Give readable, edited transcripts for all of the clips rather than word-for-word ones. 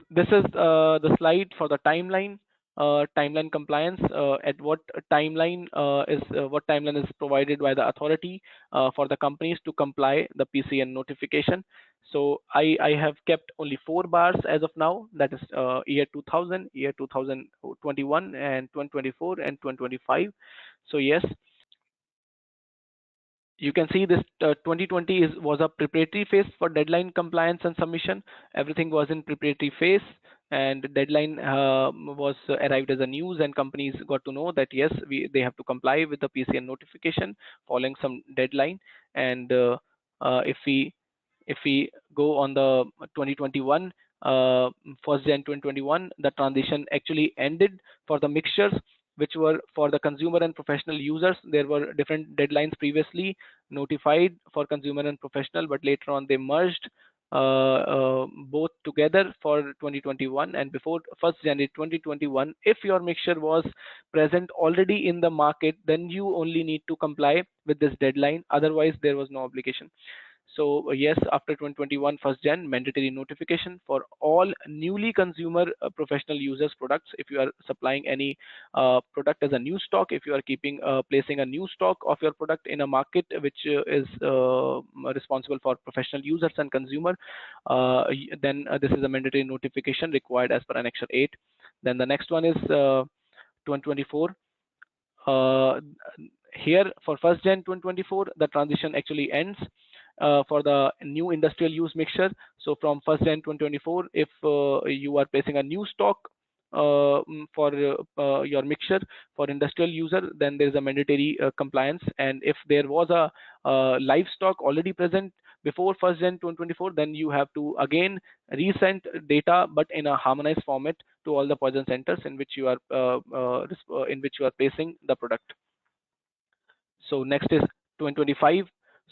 This is the slide for the timeline compliance. At what timeline is provided by the authority for the companies to comply the PCN notification. So I have kept only 4 bars as of now. That is year 2000, year 2021, and 2024 and 2025. So yes, you can see this 2020 was a preparatory phase for deadline compliance and submission. Everything was in preparatory phase, and the deadline was arrived as a news, and companies got to know that yes, they have to comply with the PCN notification following some deadline. And if we go on the 2021, 1st Jan 2021, the transition actually ended for the mixtures which were for the consumer and professional users. There were different deadlines previously notified for consumer and professional, but later on they merged both together for 2021. And before 1st January 2021, if your mixture was present already in the market, then you only need to comply with this deadline. Otherwise, there was no obligation. So yes, after 2021 1st Jan, mandatory notification for all newly consumer professional users products. If you are supplying any product as a new stock, if you are keeping placing a new stock of your product in a market which is responsible for professional users and consumer, then this is a mandatory notification required as per Annexure 8. Then the next one is 2024. Uh, Here for 1st Jan 2024, the transition actually ends for the new industrial use mixture. So from 1st Jan 2024, if you are placing a new stock for your mixture for industrial user, then there is a mandatory compliance. And if there was a livestock already present before 1st Jan 2024, then you have to again resend data, but in a harmonized format to all the poison centers in which you are placing the product. So next is 2025.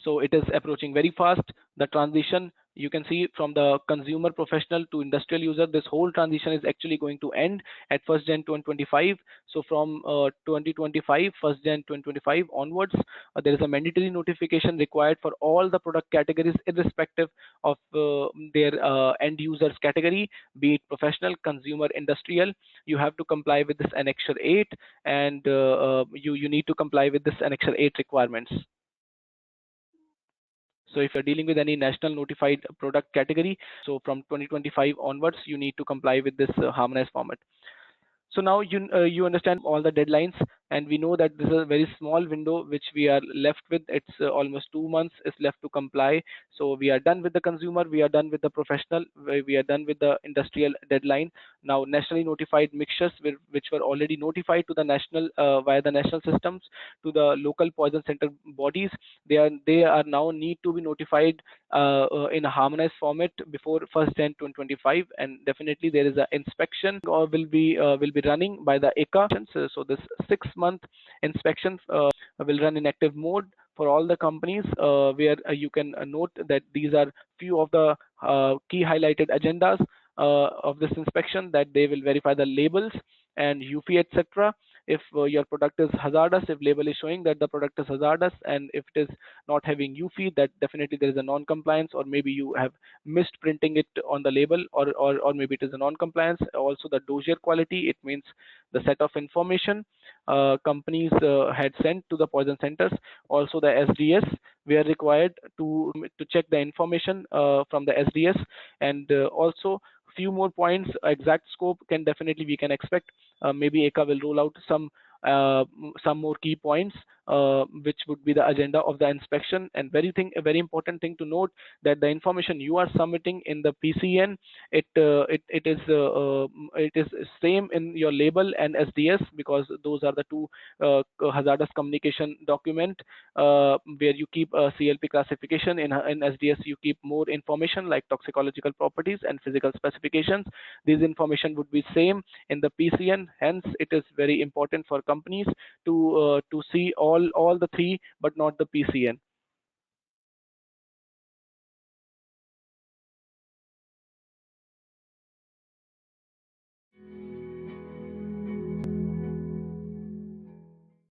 So it is approaching very fast. The transition, you can see from the consumer professional to industrial user, this whole transition is actually going to end at 1st Jan 2025. So from 2025, 1st Jan 2025 onwards, there is a mandatory notification required for all the product categories, irrespective of their end users category, be it professional, consumer, industrial. You have to comply with this Annexure 8, and you need to comply with this Annexure 8 requirements. So if you're dealing with any national notified product category, so from 2025 onwards, you need to comply with this harmonized format. So now you understand all the deadlines, and we know that this is a very small window which we are left with. It's almost 2 months is left to comply. So we are done with the consumer, we are done with the professional, we are done with the industrial deadline. Now nationally notified mixtures which were already notified to the national via the national systems to the local poison center bodies, they are now need to be notified in a harmonized format before 1st Jan 2025. And definitely there is an inspection or will be running by the ECA. So this 6-month inspection will run in active mode for all the companies, where you can note that these are few of the key highlighted agendas of this inspection, that they will verify the labels and UFI, etc. If your product is hazardous, if label is showing that the product is hazardous, and if it is not having UFI, that definitely there is a non-compliance, or maybe you have missed printing it on the label, or maybe it is a non-compliance. Also the dossier quality, it means the set of information companies had sent to the poison centers. Also the SDS, we are required to check the information from the SDS. And also few more points, exact scope can definitely we can expect. Maybe ECA will roll out some more key points which would be the agenda of the inspection. And a very important thing to note, that the information you are submitting in the PCN, it is same in your label and SDS, because those are the two hazardous communication document where you keep a CLP classification. In SDS you keep more information like toxicological properties and physical specifications. These information would be same in the PCN. Hence it is very important for companies to see all the three, but not the PCN.